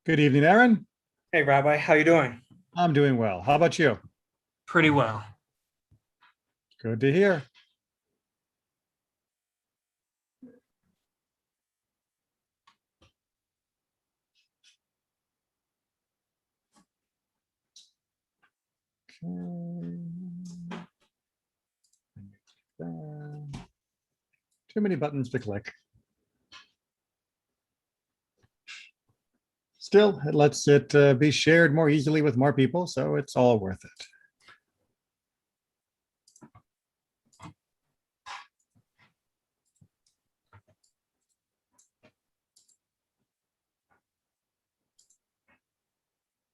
Good evening, Aaron. Hey, Rabbi, how you doing? I'm doing well. How about you? Pretty well. Good to hear. Okay. Too many buttons to click. Still, it lets it be shared more easily with more people, so it's all worth it.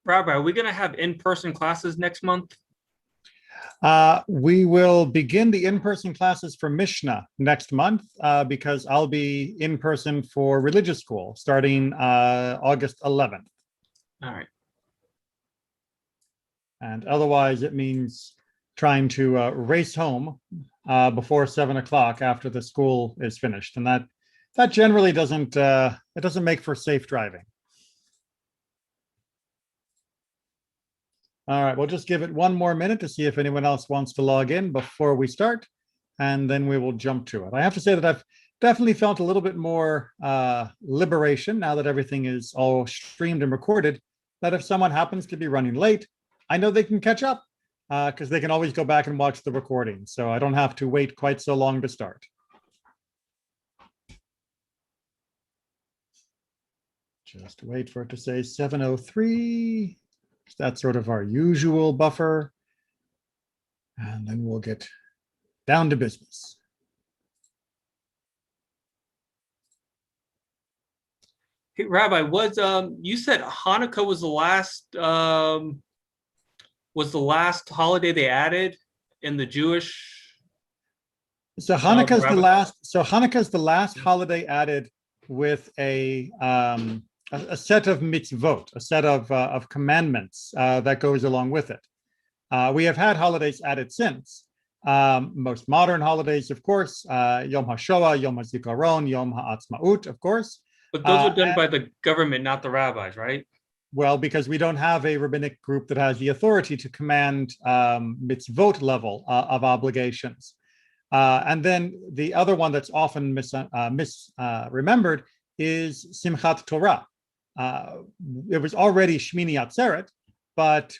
Rabbi, are we going to have in-person classes next month? We will begin the in-person classes for Mishnah next month because I'll be in person for religious school starting August 11th. All right. And otherwise, it means trying to race home before 7 o'clock after the school is finished, and that generally doesn't it doesn't make for safe driving. All right, we'll just give it one more minute to see if anyone else wants to log in before we start, and then we will jump to it. I have to say that I've definitely felt a little bit more liberation now that everything is all streamed and recorded, that if someone happens to be running late, I know they can catch up because they can always go back and watch the recording. So I don't have to wait quite so long to start. Just wait for it to say 7:03. That's sort of our usual buffer. And then we'll get down to business. Hey, Rabbi, was you said Hanukkah was the last holiday they added in the Jewish? So Hanukkah is the last holiday added with a set of mitzvot, a set of commandments that goes along with it. We have had holidays added since. Most modern holidays, of course, Yom HaShoah, Yom HaZikaron, Yom HaAtzmaut, of course. But those are done by the government, not the rabbis, right? Well, because we don't have a rabbinic group that has the authority to command mitzvot level of obligations. And then the other one that's often misremembered is Simchat Torah. It was already Shmini Atzeret, but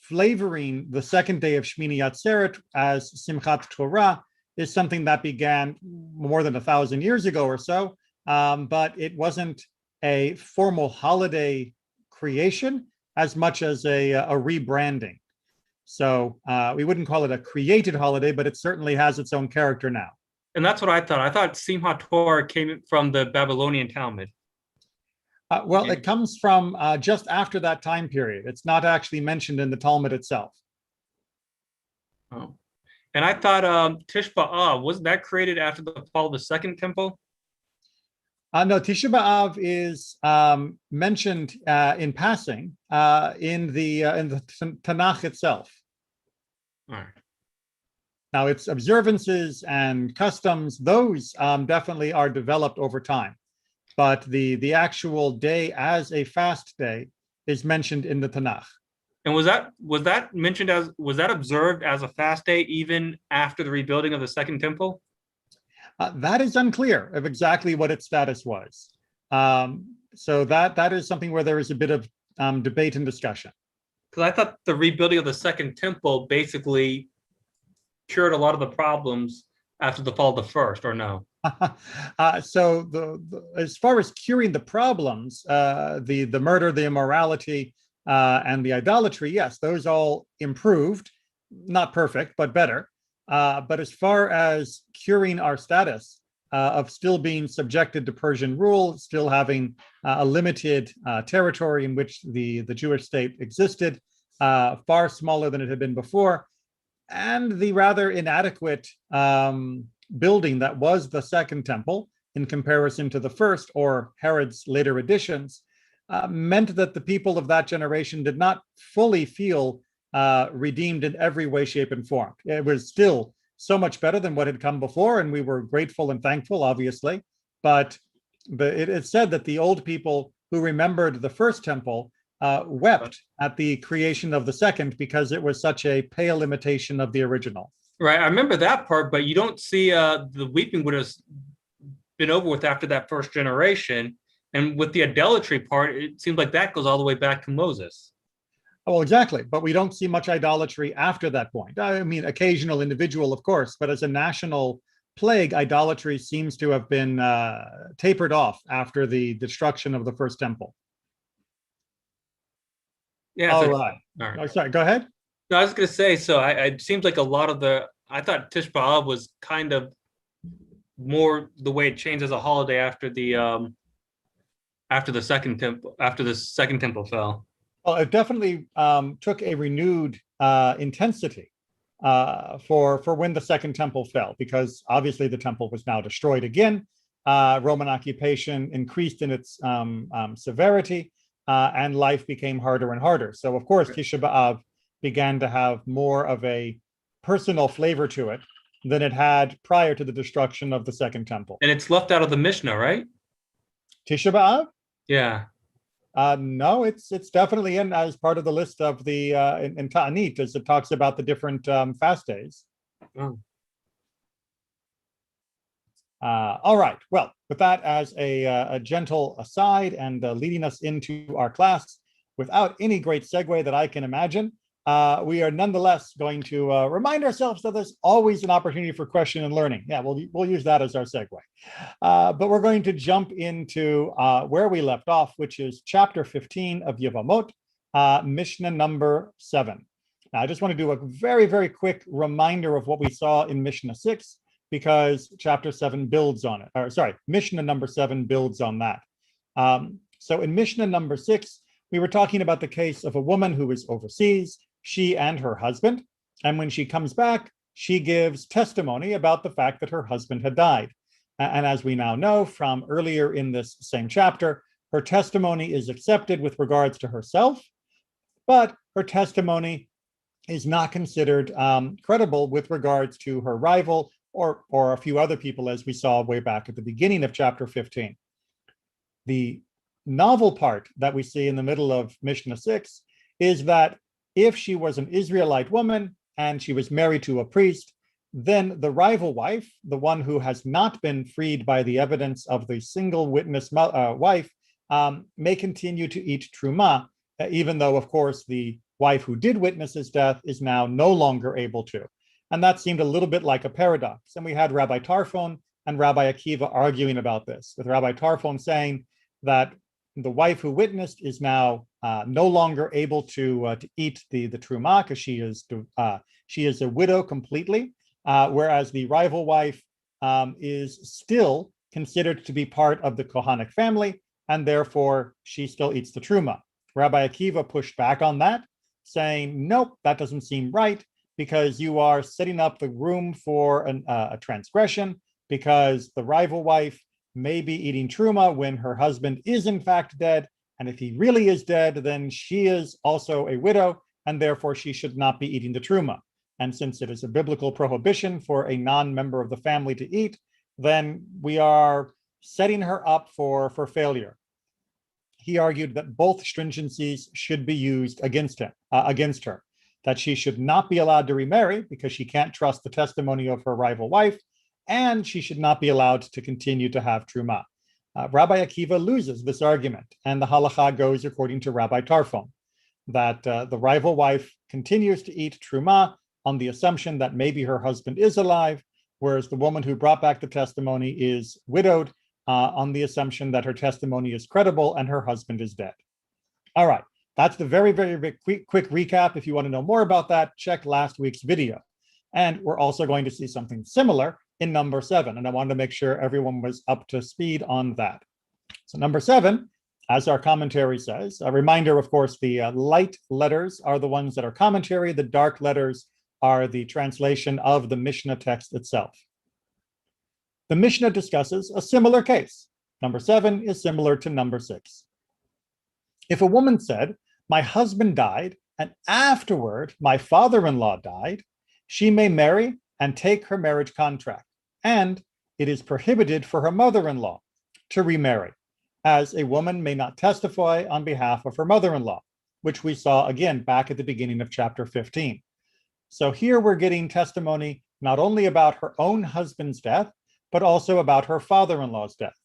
flavoring the second day of Shmini Atzeret as Simchat Torah is something that began more than 1,000 years ago or so, but it wasn't a formal holiday creation as much as a rebranding. So we wouldn't call it a created holiday, but it certainly has its own character now. And that's what I thought. I thought Simchat Torah came from the Babylonian Talmud. Well, it comes from just after that time period. It's not actually mentioned in the Talmud itself. Oh. And I thought Tish B'Av, wasn't that created after the fall of the Second Temple? No, Tisha B'Av is mentioned in passing in the Tanakh itself. All right. Now, its observances and customs, those definitely are developed over time. But the actual day as a fast day is mentioned in the Tanakh. And was that mentioned as, was that observed as a fast day even after the rebuilding of the Second Temple? That is unclear of exactly what its status was. So that is something where there is a bit of debate and discussion. Because I thought the rebuilding of the Second Temple basically cured a lot of the problems after the fall of the first, or no? So as far as curing the problems, the murder, the immorality, and the idolatry, yes, those all improved, not perfect, but better. But as far as curing our status of still being subjected to Persian rule, still having a limited territory in which the Jewish state existed, far smaller than it had been before, and the rather inadequate building that was the Second Temple in comparison to the first or Herod's later editions, meant that the people of that generation did not fully feel redeemed in every way, shape, and form. It was still so much better than what had come before, and we were grateful and thankful, obviously. But it's said that the old people who remembered the first temple wept at the creation of the second because it was such a pale imitation of the original. Right, I remember that part, but you don't see the weeping would have been over with after that first generation. And with the idolatry part, it seems like that goes all the way back to Moses. Well, exactly. But we don't see much idolatry after that point. I mean, occasional individual, of course, but as a national plague, idolatry seems to have been tapered off after the destruction of the first temple. Yeah. All right. Oh, sorry, go ahead. No, I was going to say, so it seems like a lot of I thought Tish B'Av was kind of more the way it changed as a holiday after the second temple fell. Well, it definitely took a renewed intensity for when the second temple fell, because obviously the temple was now destroyed again. Roman occupation increased in its severity, and life became harder and harder. So, of course, Tisha B'Av began to have more of a personal flavor to it than it had prior to the destruction of the second temple. And it's left out of the Mishnah, right? Tisha B'Av? Yeah. No, it's definitely in as part of the list of the in Ta'anit, as it talks about the different fast days. Oh. All right. Well, with that as a gentle aside and leading us into our class, without any great segue that I can imagine, we are nonetheless going to remind ourselves that there's always an opportunity for question and learning. Yeah, we'll use that as our segue. But we're going to jump into where we left off, which is chapter 15 of Yevamot, Mishnah number 7. Now, I just want to do a very, very quick reminder of what we saw in Mishnah 6, because chapter 7 builds on it. Or sorry, Mishnah number 7 builds on that. So in Mishnah number 6, we were talking about the case of a woman who is overseas, she and her husband. And when she comes back, she gives testimony about the fact that her husband had died. And as we now know from earlier in this same chapter, her testimony is accepted with regards to herself, but her testimony is not considered credible with regards to her rival or a few other people, as we saw way back at the beginning of chapter 15. The novel part that we see in the middle of Mishnah 6 is that if she was an Israelite woman and she was married to a priest, then the rival wife, the one who has not been freed by the evidence of the single witness wife, may continue to eat truma, even though, of course, the wife who did witness his death is now no longer able to. And that seemed a little bit like a paradox. And we had Rabbi Tarfon and Rabbi Akiva arguing about this, with Rabbi Tarfon saying that the wife who witnessed is now no longer able to eat the truma because she is a widow completely, whereas the rival wife is still considered to be part of the Kohanic family, and therefore she still eats the truma. Rabbi Akiva pushed back on that, saying, nope, that doesn't seem right, because you are setting up the room for a transgression, because the rival wife may be eating truma when her husband is in fact dead, and if he really is dead, then she is also a widow, and therefore she should not be eating the truma. And since it is a biblical prohibition for a non-member of the family to eat, then we are setting her up for failure. He argued that both stringencies should be used against her, that she should not be allowed to remarry because she can't trust the testimony of her rival wife, and she should not be allowed to continue to have truma. Rabbi Akiva loses this argument, and the halacha goes according to Rabbi Tarfon, that the rival wife continues to eat truma on the assumption that maybe her husband is alive, whereas the woman who brought back the testimony is widowed on the assumption that her testimony is credible and her husband is dead. All right, that's the very, very, very quick recap. If you want to know more about that, check last week's video. And we're also going to see something similar in number 7, and I wanted to make sure everyone was up to speed on that. So number 7, as our commentary says, a reminder, of course, the light letters are the ones that are commentary, the dark letters are the translation of the Mishnah text itself. The Mishnah discusses a similar case. Number 7 is similar to number 6. If a woman said, my husband died, and afterward my father-in-law died, she may marry and take her marriage contract, and it is prohibited for her mother-in-law to remarry. as a woman may not testify on behalf of her mother-in-law, which we saw again back at the beginning of chapter 15. So here we're getting testimony not only about her own husband's death, but also about her father-in-law's death.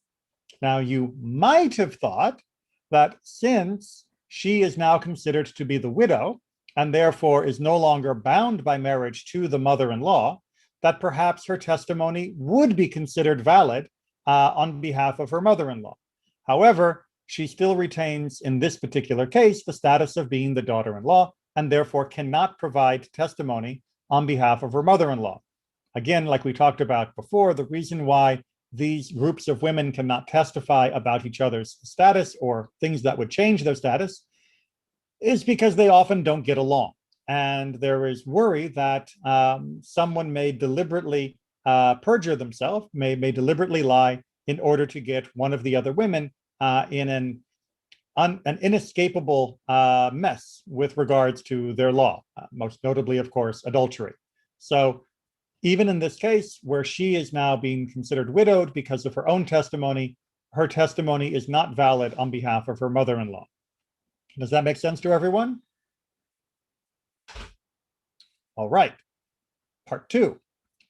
Now, you might have thought that since she is now considered to be the widow, and therefore is no longer bound by marriage to the mother-in-law, that perhaps her testimony would be considered valid on behalf of her mother-in-law. However, she still retains, in this particular case, the status of being the daughter-in-law, and therefore cannot provide testimony on behalf of her mother-in-law. Again, like we talked about before, the reason why these groups of women cannot testify about each other's status or things that would change their status is because they often don't get along. And there is worry that someone may deliberately perjure themselves, may deliberately lie in order to get one of the other women in an inescapable mess with regards to their law, most notably, of course, adultery. So even in this case, where she is now being considered widowed because of her own testimony, her testimony is not valid on behalf of her mother-in-law. Does that make sense to everyone? All right. Part 2.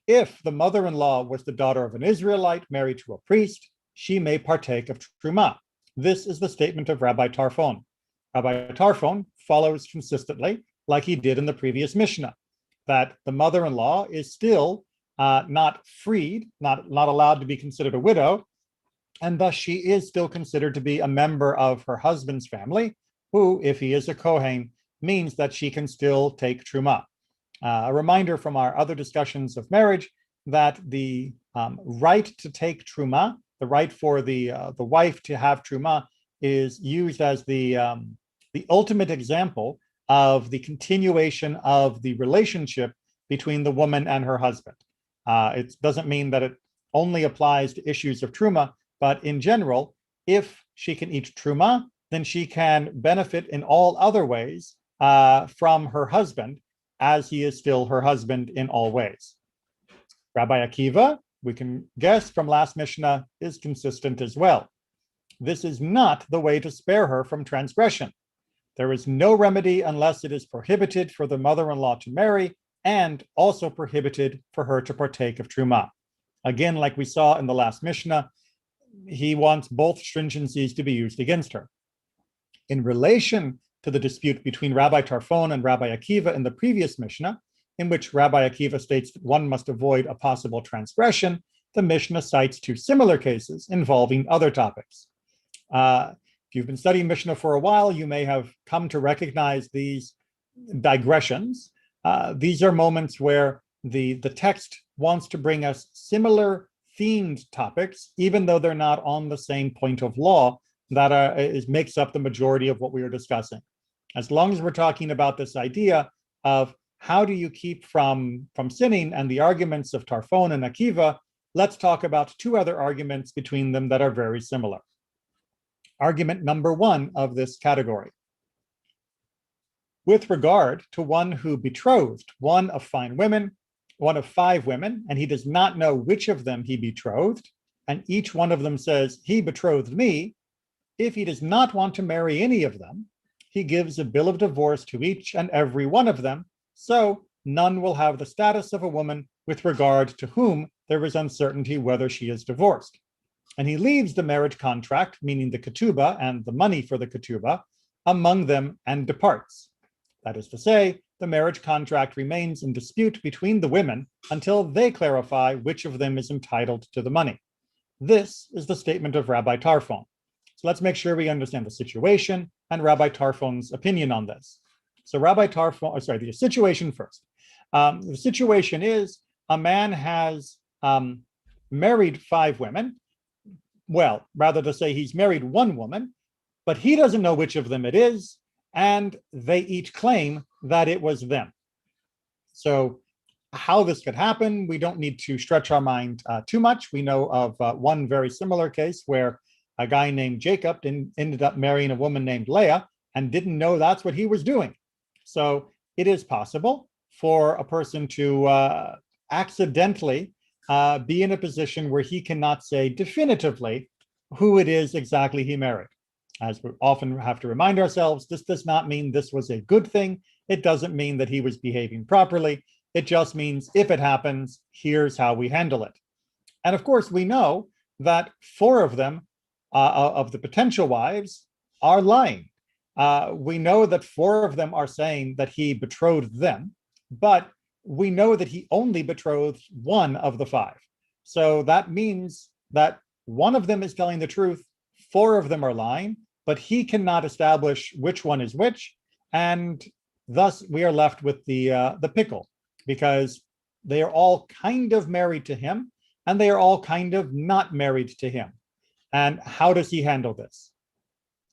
If the mother-in-law was the daughter of an Israelite married to a priest, she may partake of truma. This is the statement of Rabbi Tarfon. Rabbi Tarfon follows consistently, like he did in the previous Mishnah, that the mother-in-law is still not freed, not allowed to be considered a widow, and thus she is still considered to be a member of her husband's family, who, if he is a Kohen, means that she can still take truma. A reminder from our other discussions of marriage that the right to take truma, the right for the wife to have truma, is used as the ultimate example of the continuation of the relationship between the woman and her husband. It doesn't mean that it only applies to issues of truma, but in general, if she can eat truma, then she can benefit in all other ways from her husband, as he is still her husband in all ways. Rabbi Akiva, we can guess from last Mishnah, is consistent as well. This is not the way to spare her from transgression. There is no remedy unless it is prohibited for the mother-in-law to marry and also prohibited for her to partake of truma. Again, like we saw in the last Mishnah, he wants both stringencies to be used against her. In relation to the dispute between Rabbi Tarfon and Rabbi Akiva in the previous Mishnah, in which Rabbi Akiva states that one must avoid a possible transgression, the Mishnah cites 2 similar cases involving other topics. If you've been studying Mishnah for a while, you may have come to recognize these digressions. These are moments where the text wants to bring us similar themed topics, even though they're not on the same point of law that makes up the majority of what we are discussing. As long as we're talking about this idea of how do you keep from sinning and the arguments of Tarfon and Akiva, let's talk about 2 other arguments between them that are very similar. Argument number 1 of this category. With regard to one who betrothed one of 5 women, and he does not know which of them he betrothed, and each one of them says, he betrothed me, if he does not want to marry any of them, he gives a bill of divorce to each and every one of them, so none will have the status of a woman with regard to whom there is uncertainty whether she is divorced. And he leaves the marriage contract, meaning the ketubah and the money for the ketubah, among them and departs. That is to say, the marriage contract remains in dispute between the women until they clarify which of them is entitled to the money. This is the statement of Rabbi Tarfon. So let's make sure we understand the situation and Rabbi Tarfon's opinion on this. So the situation first. The situation is a man has married 5 women. Well, rather to say he's married 1 woman, but he doesn't know which of them it is, and they each claim that it was them. So how this could happen, we don't need to stretch our mind too much. We know of one very similar case where a guy named Jacob ended up marrying a woman named Leah and didn't know that's what he was doing. So it is possible for a person to accidentally be in a position where he cannot say definitively who it is exactly he married. As we often have to remind ourselves, this does not mean this was a good thing. It doesn't mean that he was behaving properly. It just means if it happens, here's how we handle it. And of course, we know that 4 of them, of the potential wives, are lying. We know that 4 of them are saying that he betrothed them, but we know that he only betrothed 1 of the 5. So that means that 1 of them is telling the truth, 4 of them are lying, but he cannot establish which one is which, and thus we are left with the pickle, because they are all kind of married to him, and they are all kind of not married to him. And how does he handle this?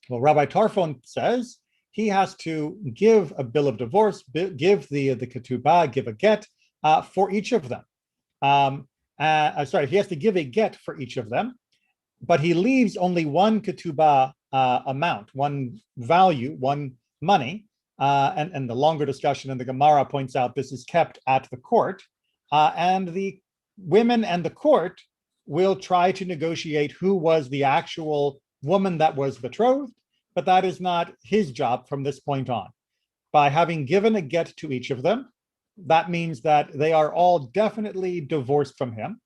Well, Rabbi Tarfon says he has to give a bill of divorce, give the ketubah, give a get for each of them. He has to give a get for each of them, but he leaves only 1 ketubah amount, 1 value, 1 money. And the longer discussion in the Gemara points out this is kept at the court, and the women and the court will try to negotiate who was the actual woman that was betrothed, but that is not his job from this point on. By having given a get to each of them, that means that they are all definitely divorced from him.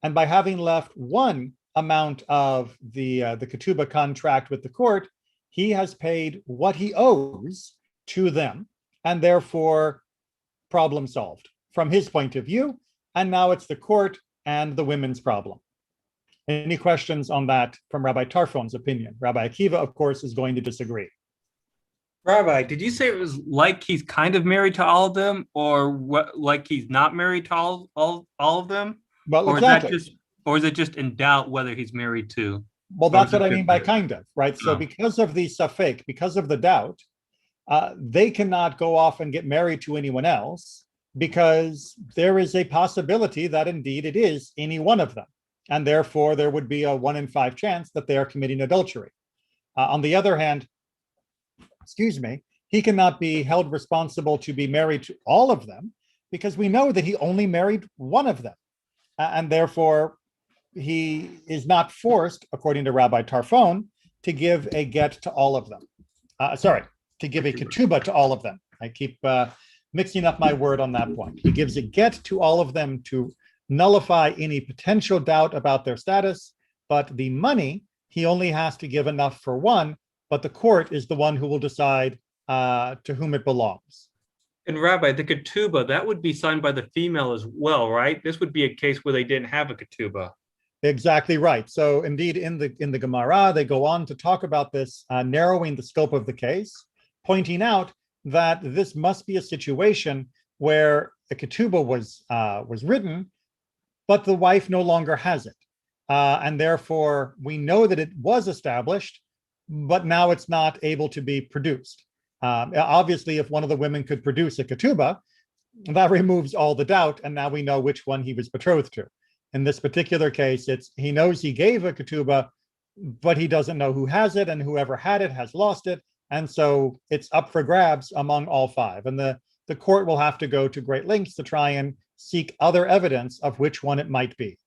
And by having left 1 amount of the ketubah contract with the court, he has paid what he owes to them, and therefore problem solved from his point of view. And now it's the court and the women's problem. Any questions on that from Rabbi Tarfon's opinion? Rabbi Akiva, of course, is going to disagree. Rabbi, did you say it was like he's kind of married to all of them, or what, like he's not married to all of them? Well, or exactly. Is it just in doubt whether he's married to? Well, that's what I mean by kind of, right? So because of the safek, because of the doubt, they cannot go off and get married to anyone else, because there is a possibility that indeed it is any one of them. And therefore, there would be a 1 in 5 chance that they are committing adultery. On the other hand, he cannot be held responsible to be married to all of them, because we know that he only married 1 of them. And therefore, he is not forced, according to Rabbi Tarfon, to give a get to all of them. To give a ketubah to all of them. I keep mixing up my word on that point. He gives a get to all of them to nullify any potential doubt about their status, but the money, he only has to give enough for 1, but the court is the one who will decide to whom it belongs. And Rabbi, the ketubah, that would be signed by the female as well, right? This would be a case where they didn't have a ketubah. Exactly right. So indeed, in the Gemara, they go on to talk about this, narrowing the scope of the case, pointing out that this must be a situation where a ketubah was written, but the wife no longer has it. And therefore, we know that it was established, but now it's not able to be produced. Obviously, if one of the women could produce a ketubah, that removes all the doubt, and now we know which one he was betrothed to. In this particular case, he knows he gave a ketubah, but he doesn't know who has it, and whoever had it has lost it. And so it's up for grabs among all 5. And the court will have to go to great lengths to try and seek other evidence of which one it might be.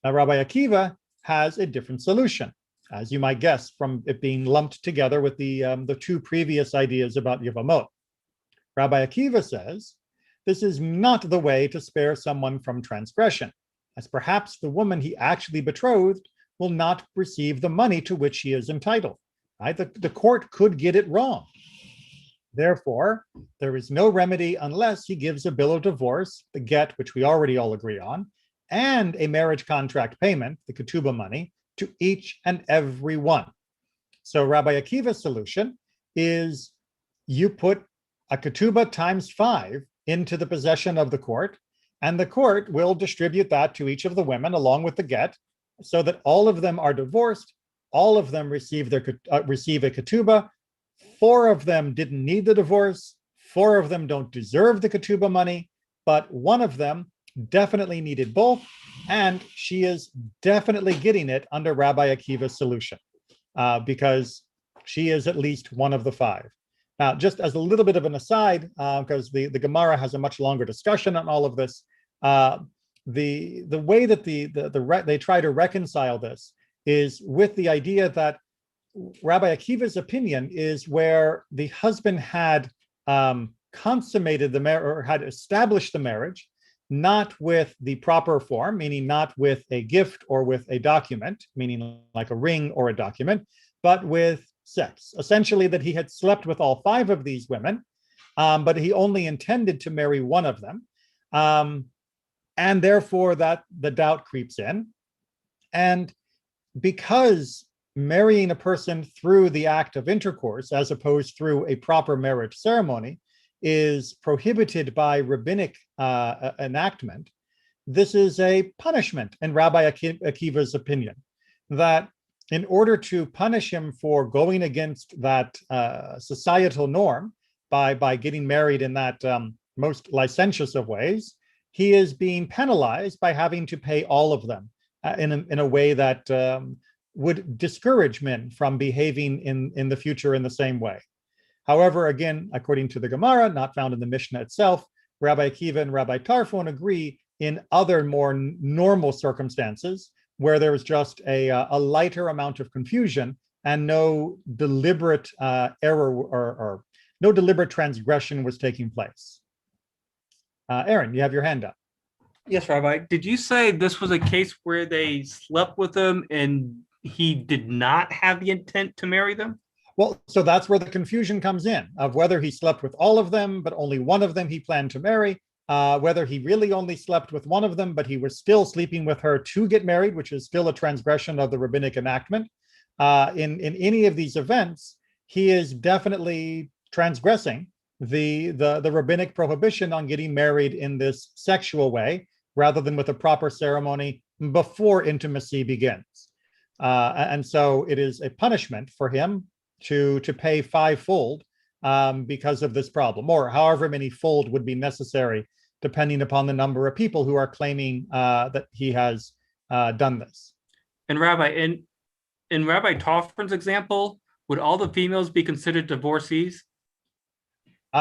Now, Rabbi Akiva has a different solution, as you might guess from it being lumped together with the 2 previous ideas about Yevamot. Rabbi Akiva says, this is not the way to spare someone from transgression, as perhaps the woman he actually betrothed will not receive the money to which she is entitled. Right? The court could get it wrong. Therefore, there is no remedy unless he gives a bill of divorce, the get, which we already all agree on, and a marriage contract payment, the ketubah money, to each and every one. So Rabbi Akiva's solution is you put a ketubah times 5 into the possession of the court, and the court will distribute that to each of the women along with the get, so that all of them are divorced, all of them receive a ketubah. 4 of them didn't need the divorce, 4 of them don't deserve the ketubah money, but 1 of them definitely needed both, and she is definitely getting it under Rabbi Akiva's solution, because she is at least one of the 5. Now, just as a little bit of an aside, because the Gemara has a much longer discussion on all of this, the way that they try to reconcile this is with the idea that Rabbi Akiva's opinion is where the husband had consummated the marriage or had established the marriage, not with the proper form, meaning not with a gift or with a document, meaning like a ring or a document, but with sex. Essentially, that he had slept with all 5 of these women, but he only intended to marry one of them. And therefore, that the doubt creeps in. And because marrying a person through the act of intercourse, as opposed through a proper marriage ceremony, is prohibited by rabbinic enactment, this is a punishment in Rabbi Akiva's opinion, that in order to punish him for going against that societal norm by getting married in that most licentious of ways, he is being penalized by having to pay all of them in a way that would discourage men from behaving in the future in the same way. However, again, according to the Gemara, not found in the Mishnah itself, Rabbi Akiva and Rabbi Tarfon agree in other more normal circumstances where there was just a lighter amount of confusion and no deliberate error or no deliberate transgression was taking place. Aaron, you have your hand up. Yes, Rabbi. Did you say this was a case where they slept with him and he did not have the intent to marry them? Well, so that's where the confusion comes in, of whether he slept with all of them, but only one of them he planned to marry, whether he really only slept with one of them, but he was still sleeping with her to get married, which is still a transgression of the rabbinic enactment. In any of these events, he is definitely transgressing the rabbinic prohibition on getting married in this sexual way, rather than with a proper ceremony before intimacy begins. And so it is a punishment for him to pay 5-fold because of this problem, or however many fold would be necessary, depending upon the number of people who are claiming that he has done this. And Rabbi, in Rabbi Tofrin's example, would all the females be considered divorcees?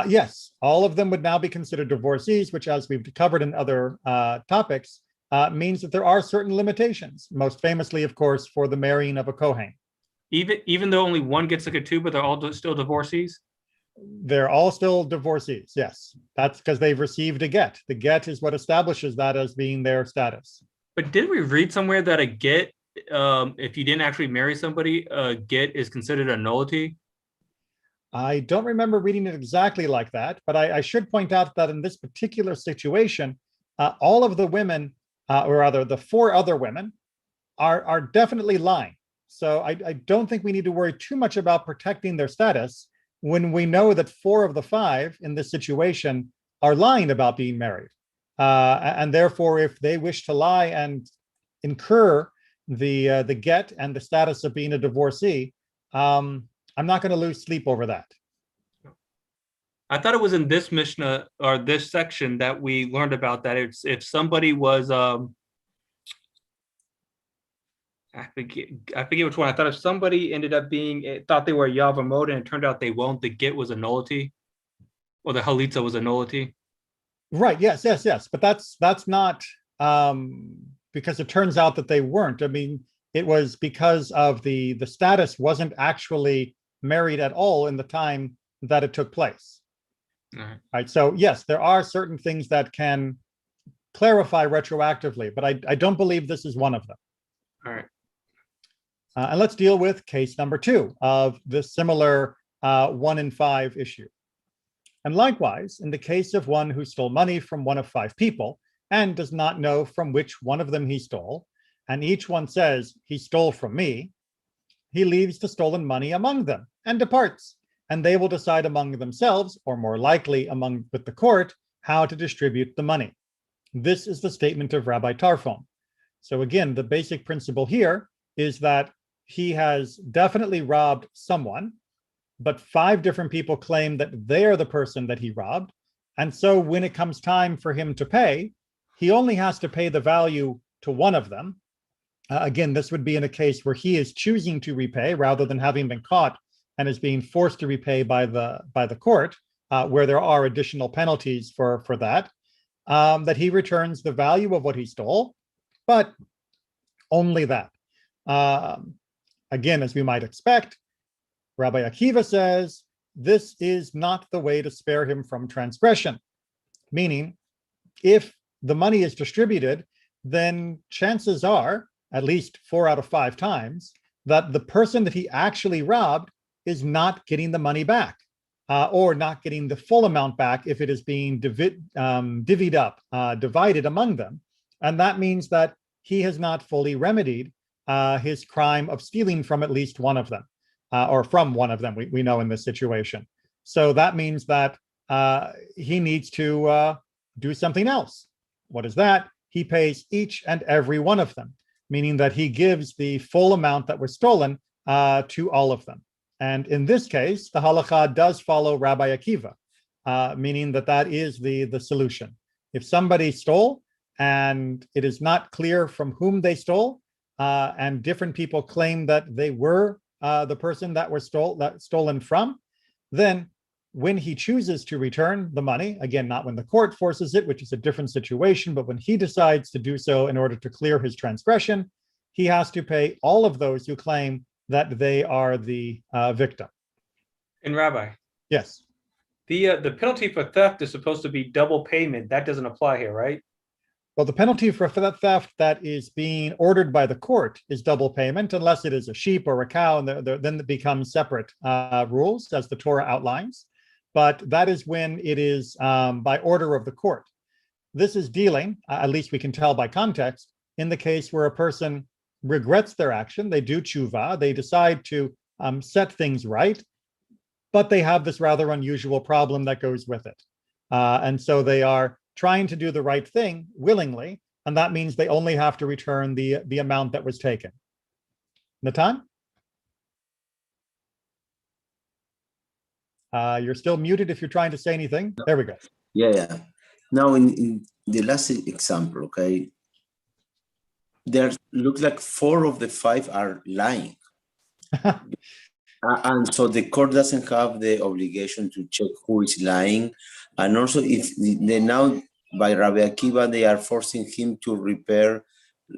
Yes, all of them would now be considered divorcees, which, as we've covered in other topics, means that there are certain limitations, most famously, of course, for the marrying of a Kohen. Even though only one gets a ketubah, they're all still divorcees? They're all still divorcees, yes. That's because they've received a get. The get is what establishes that as being their status. But didn't we read somewhere that a get, if you didn't actually marry somebody, a get is considered a nullity? I don't remember reading it exactly like that, but I should point out that in this particular situation, all of the women, or rather the 4 other women, are definitely lying. So I don't think we need to worry too much about protecting their status when we know that 4 of the 5 in this situation are lying about being married. And therefore, if they wish to lie and incur the get and the status of being a divorcee, I'm not going to lose sleep over that. I thought it was in this Mishnah or this section that we learned about that. It's if somebody was, I forget which one. I thought if somebody ended up thought they were a Yevamot and it turned out they won't, the get was a nullity, or the halitza was a nullity. Right. Yes. But that's not because it turns out that they weren't. I mean, it was because of the status wasn't actually married at all in the time that it took place. Right. So yes, there are certain things that can clarify retroactively, but I don't believe this is one of them. All right. And let's deal with case number 2 of this similar 1 in 5 issue. And likewise, in the case of one who stole money from one of 5 people and does not know from which one of them he stole, and each one says, he stole from me, he leaves the stolen money among them and departs, and they will decide among themselves, or more likely with the court, how to distribute the money. This is the statement of Rabbi Tarfon. So again, the basic principle here is that he has definitely robbed someone, but 5 different people claim that they are the person that he robbed. And so when it comes time for him to pay, he only has to pay the value to one of them. Again, this would be in a case where he is choosing to repay rather than having been caught and is being forced to repay by the court, where there are additional penalties for that. that he returns the value of what he stole, but only that. Again, as we might expect, Rabbi Akiva says, this is not the way to spare him from transgression. Meaning, if the money is distributed, then chances are, at least 4 out of 5 times, that the person that he actually robbed is not getting the money back, or not getting the full amount back if it is being divvied up, divided among them. And that means that he has not fully remedied his crime of stealing from at least one of them, or from one of them, we know in this situation. So that means that he needs to do something else. What is that? He pays each and every one of them, meaning that he gives the full amount that was stolen to all of them. And in this case, the halakha does follow Rabbi Akiva, meaning that that is the solution. If somebody stole and it is not clear from whom they stole, and different people claim that they were the person that was stolen from, then when he chooses to return the money, again, not when the court forces it, which is a different situation, but when he decides to do so in order to clear his transgression, he has to pay all of those who claim that they are the victim. And Rabbi, yes, the penalty for theft is supposed to be double payment. That doesn't apply here, right? Well, the penalty for that theft that is being ordered by the court is double payment, unless it is a sheep or a cow, and then it becomes separate rules, as the Torah outlines. But that is when it is by order of the court. This is dealing, at least we can tell by context, in the case where a person regrets their action, they do tshuva, they decide to set things right, but they have this rather unusual problem that goes with it. And so they are trying to do the right thing willingly, and that means they only have to return the amount that was taken. Natan? You're still muted if you're trying to say anything. There we go. Yeah. Now, in the last example, okay, there looks like 4 of the 5 are lying. And so the court doesn't have the obligation to check who is lying. And also, if they now, by Rabbi Akiva, they are forcing him to repair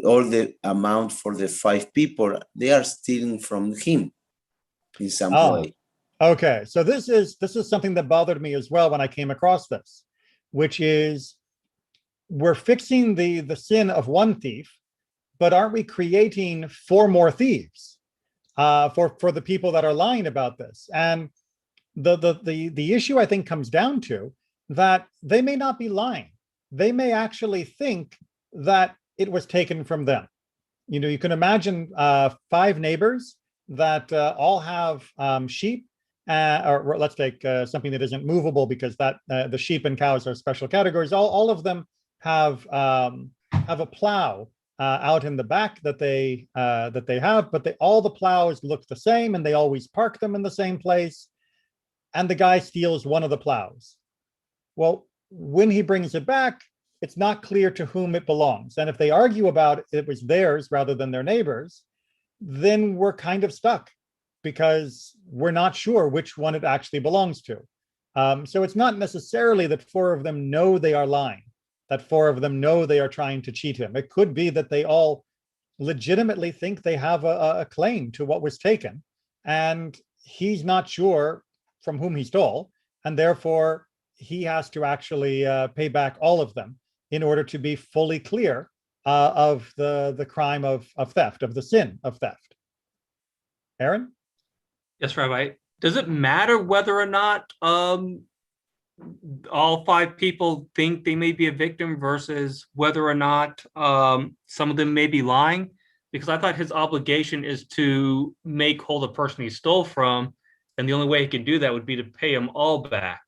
all the amount for the 5 people, they are stealing from him in some way. Okay, so this is something that bothered me as well when I came across this, which is we're fixing the sin of one thief, but aren't we creating 4 more thieves for the people that are lying about this? And the issue, I think, comes down to that they may not be lying. They may actually think that it was taken from them. You know, you can imagine 5 neighbors that all have sheep, or let's take something that isn't movable, because that the sheep and cows are special categories. All of them have a plow out in the back that they have, but all the plows look the same, and they always park them in the same place. And the guy steals one of the plows. Well, when he brings it back, it's not clear to whom it belongs. And if they argue about it was theirs rather than their neighbors, then we're kind of stuck, because we're not sure which one it actually belongs to. So it's not necessarily that 4 of them know they are lying, that 4 of them know they are trying to cheat him. It could be that they all legitimately think they have a claim to what was taken, and he's not sure from whom he stole, and therefore he has to actually pay back all of them in order to be fully clear of the crime of theft, of the sin of theft. Aaron? Yes, Rabbi. Does it matter whether or not all 5 people think they may be a victim versus whether or not some of them may be lying? Because I thought his obligation is to make whole the person he stole from, and the only way he can do that would be to pay them all back.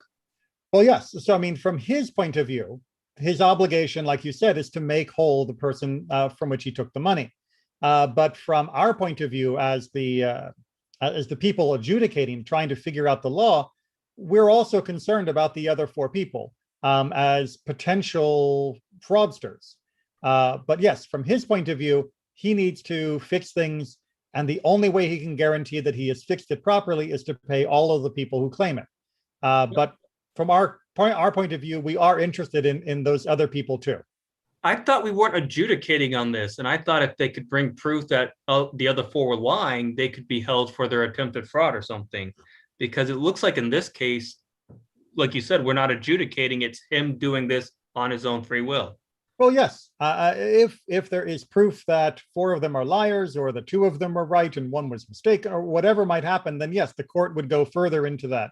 Well, yes. So, I mean, from his point of view, his obligation, like you said, is to make whole the person from which he took the money. But from our point of view, as the people adjudicating, trying to figure out the law, we're also concerned about the other 4 people as potential fraudsters. But yes, from his point of view, he needs to fix things, and the only way he can guarantee that he has fixed it properly is to pay all of the people who claim it. But from our our point of view, we are interested in those other people too. I thought we weren't adjudicating on this, and I thought if they could bring proof that the other four were lying, they could be held for their attempted fraud or something. Because it looks like in this case, like you said, we're not adjudicating. It's him doing this on his own free will. Well, yes. If there is proof that four of them are liars, or the two of them were right and one was mistaken, or whatever might happen, then yes, the court would go further into that.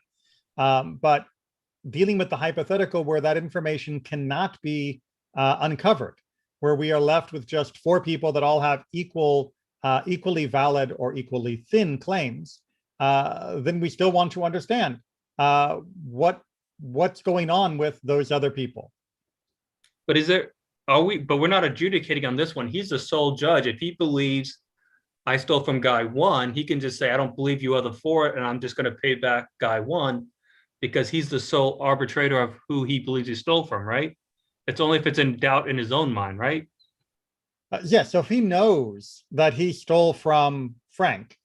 But dealing with the hypothetical where that information cannot be uncovered, where we are left with just four people that all have equally valid or equally thin claims, then we still want to understand what's going on with those other people. But but we're not adjudicating on this one. He's the sole judge. If he believes I stole from guy one, he can just say, I don't believe you other four, and I'm just going to pay back guy one, because he's the sole arbitrator of who he believes he stole from, right? It's only if it's in doubt in his own mind, right? Yes, so if he knows that he stole from Frank,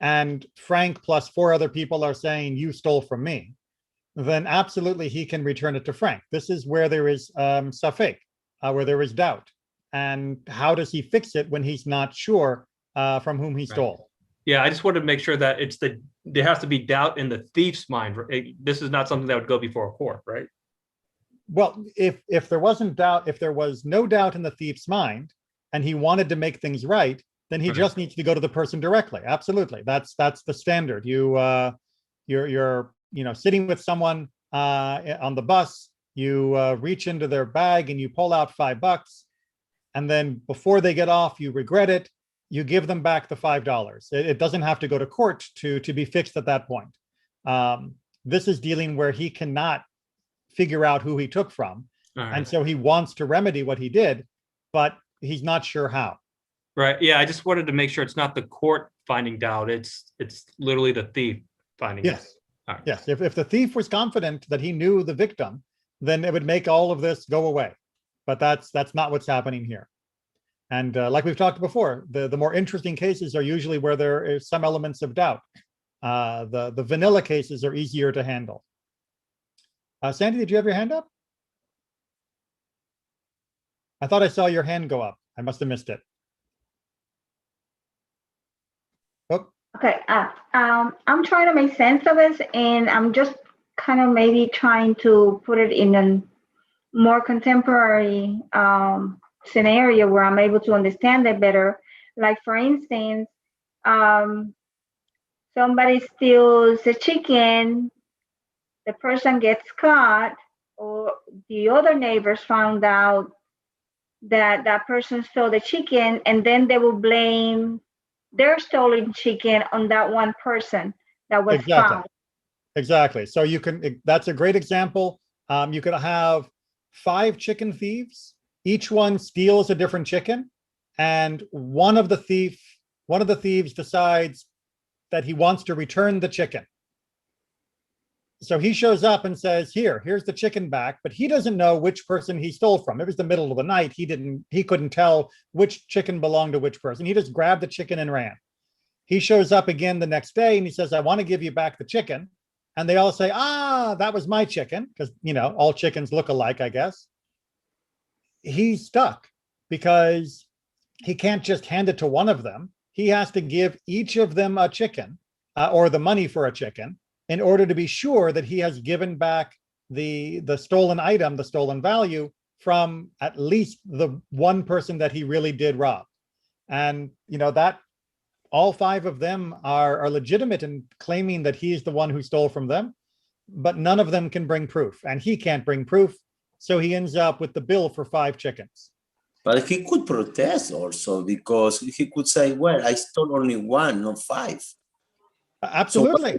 and Frank plus four other people are saying you stole from me, then absolutely he can return it to Frank. This is where there is safek, where there is doubt. And how does he fix it when he's not sure from whom he stole? Yeah, I just wanted to make sure that there has to be doubt in the thief's mind. This is not something that would go before a court, right? Well, if there wasn't doubt, if there was no doubt in the thief's mind, and he wanted to make things right, then he just needs to go to the person directly. Absolutely, that's the standard. You're sitting with someone on the bus. You reach into their bag and you pull out $5, and then before they get off, you regret it. You give them back the $5. It doesn't have to go to court to be fixed at that point. This is dealing where he cannot figure out who he took from. Right. And so he wants to remedy what he did, but he's not sure how. Right. Yeah, I just wanted to make sure it's not the court finding doubt. It's literally the thief finding doubt. Right. Yes. If the thief was confident that he knew the victim, then it would make all of this go away. But that's not what's happening here. And like we've talked before, the more interesting cases are usually where there is some elements of doubt. The vanilla cases are easier to handle. Sandy, did you have your hand up? I thought I saw your hand go up. I must have missed it. Oh. Okay. I'm trying to make sense of it, and I'm just kind of maybe trying to put it in a more contemporary scenario where I'm able to understand it better. Like, for instance, somebody steals a chicken, the person gets caught, or the other neighbors found out that that person stole the chicken, and then they will blame their stolen chicken on that one person that was found. Exactly. So that's a great example. You could have 5 chicken thieves. Each one steals a different chicken, and one of the thieves decides that he wants to return the chicken. So he shows up and says, here's the chicken back, but he doesn't know which person he stole from. It was the middle of the night. He couldn't tell which chicken belonged to which person. He just grabbed the chicken and ran. He shows up again the next day and he says, I want to give you back the chicken. And they all say, that was my chicken, because, all chickens look alike, I guess. He's stuck because he can't just hand it to one of them. He has to give each of them a chicken or the money for a chicken, in order to be sure that he has given back the stolen item, the stolen value, from at least the one person that he really did rob. And that all 5 of them are legitimate in claiming that he's the one who stole from them, but none of them can bring proof, and he can't bring proof. So he ends up with the bill for 5 chickens. But he could protest also, because he could say, well, I stole only 1, not 5. Absolutely.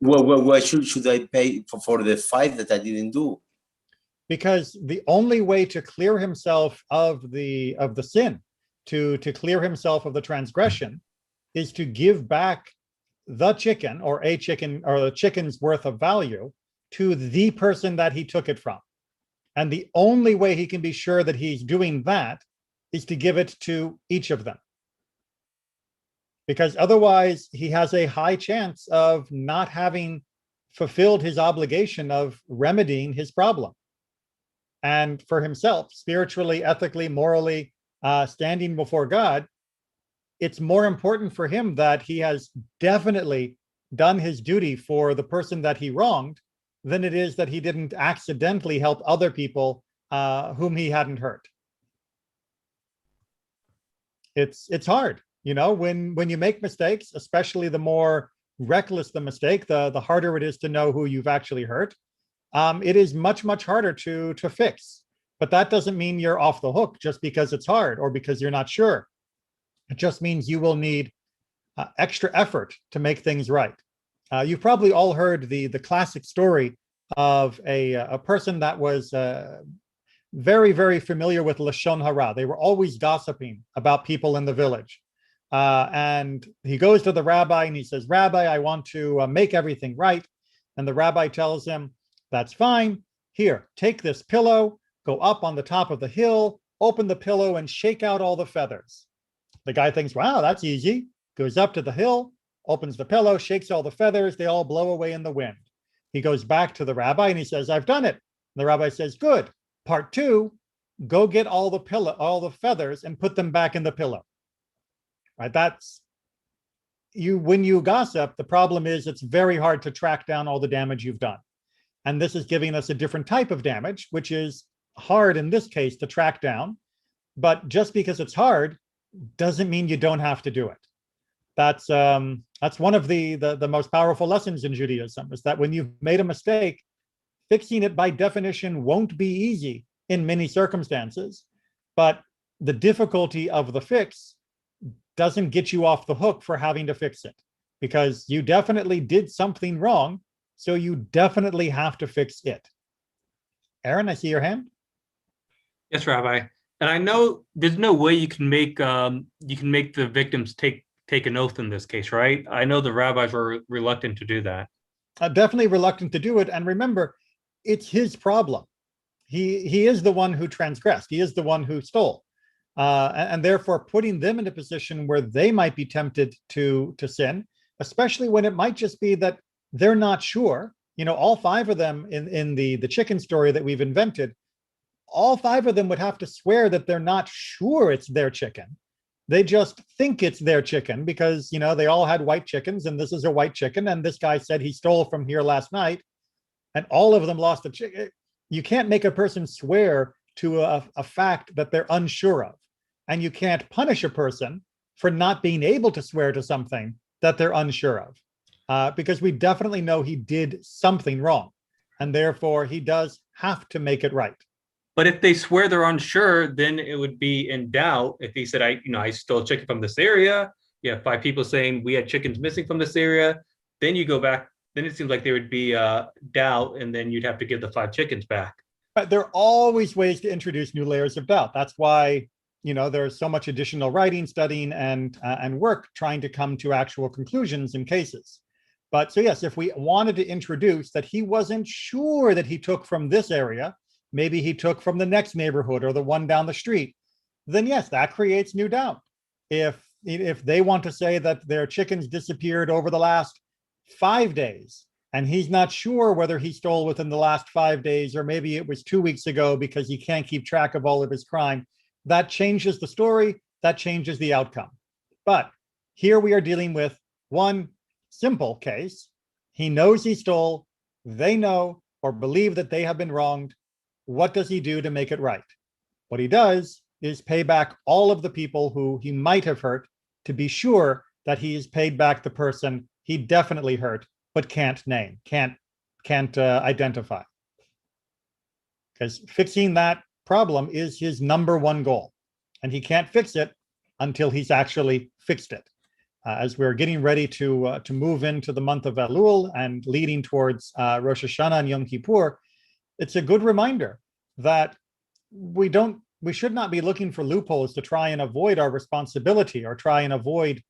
So why should I pay for the 5 that I didn't do? Because the only way to clear himself of the sin, to clear himself of the transgression, is to give back the chicken, or a chicken, or the chicken's worth of value, to the person that he took it from. And the only way he can be sure that he's doing that is to give it to each of them. Because otherwise he has a high chance of not having fulfilled his obligation of remedying his problem. And for himself, spiritually, ethically, morally, standing before God, it's more important for him that he has definitely done his duty for the person that he wronged than it is that he didn't accidentally help other people whom he hadn't hurt. It's hard, when you make mistakes, especially the more reckless the mistake, the harder it is to know who you've actually hurt. It is much, much harder to fix. But that doesn't mean you're off the hook just because it's hard or because you're not sure. It just means you will need extra effort to make things right. You've probably all heard the classic story of a person that was very, very familiar with Lashon Hara. They were always gossiping about people in the village. And he goes to the rabbi and he says, "Rabbi, I want to make everything right." And the rabbi tells him, "That's fine. Here, take this pillow, go up on the top of the hill, open the pillow and shake out all the feathers." The guy thinks, "Wow, that's easy." Goes up to the hill, opens the pillow, shakes all the feathers. They all blow away in the wind. He goes back to the rabbi and he says, "I've done it." And the rabbi says, "Good. Part 2, go get all the feathers and put them back in the pillow." Right? That's when you gossip, the problem is it's very hard to track down all the damage you've done. And this is giving us a different type of damage, which is hard in this case to track down. But just because it's hard doesn't mean you don't have to do it. That's one of the most powerful lessons in Judaism, is that when you've made a mistake, fixing it by definition won't be easy in many circumstances. But the difficulty of the fix doesn't get you off the hook for having to fix it, because you definitely did something wrong. So you definitely have to fix it. Aaron, I see your hand. Yes, Rabbi. And I know there's no way you can make the victims take an oath in this case, right? I know the rabbis were reluctant to do that. Definitely reluctant to do it. And remember, it's his problem. He is the one who transgressed. He is the one who stole. And therefore putting them in a position where they might be tempted to sin, especially when it might just be that they're not sure. All 5 of them in the chicken story that we've invented, all 5 of them would have to swear that they're not sure it's their chicken. They just think it's their chicken because, they all had white chickens and this is a white chicken. And this guy said he stole from here last night and all of them lost a chicken. You can't make a person swear to a fact that they're unsure of. And you can't punish a person for not being able to swear to something that they're unsure of, because we definitely know he did something wrong. And therefore, he does have to make it right. But if they swear they're unsure, then it would be in doubt. If he said, I stole chicken from this area, you have 5 people saying we had chickens missing from this area, then you go back, then it seems like there would be doubt, and then you'd have to give the 5 chickens back. But there are always ways to introduce new layers of doubt. That's why, there's so much additional writing, studying, and work trying to come to actual conclusions in cases. But so yes, if we wanted to introduce that he wasn't sure that he took from this area, maybe he took from the next neighborhood or the one down the street, then yes, that creates new doubt. If they want to say that their chickens disappeared over the last 5 days, and he's not sure whether he stole within the last 5 days, or maybe it was 2 weeks ago because he can't keep track of all of his crime, that changes the story, that changes the outcome. But here we are dealing with one simple case. He knows he stole, they know or believe that they have been wronged. What does he do to make it right? What he does is pay back all of the people who he might have hurt, to be sure that he has paid back the person he definitely hurt, but can't name, can't identify. Because fixing that problem is his number 1 goal. And he can't fix it until he's actually fixed it. As we're getting ready to move into the month of Elul and leading towards Rosh Hashanah and Yom Kippur, it's a good reminder that we should not be looking for loopholes to try and avoid our responsibility or try and avoid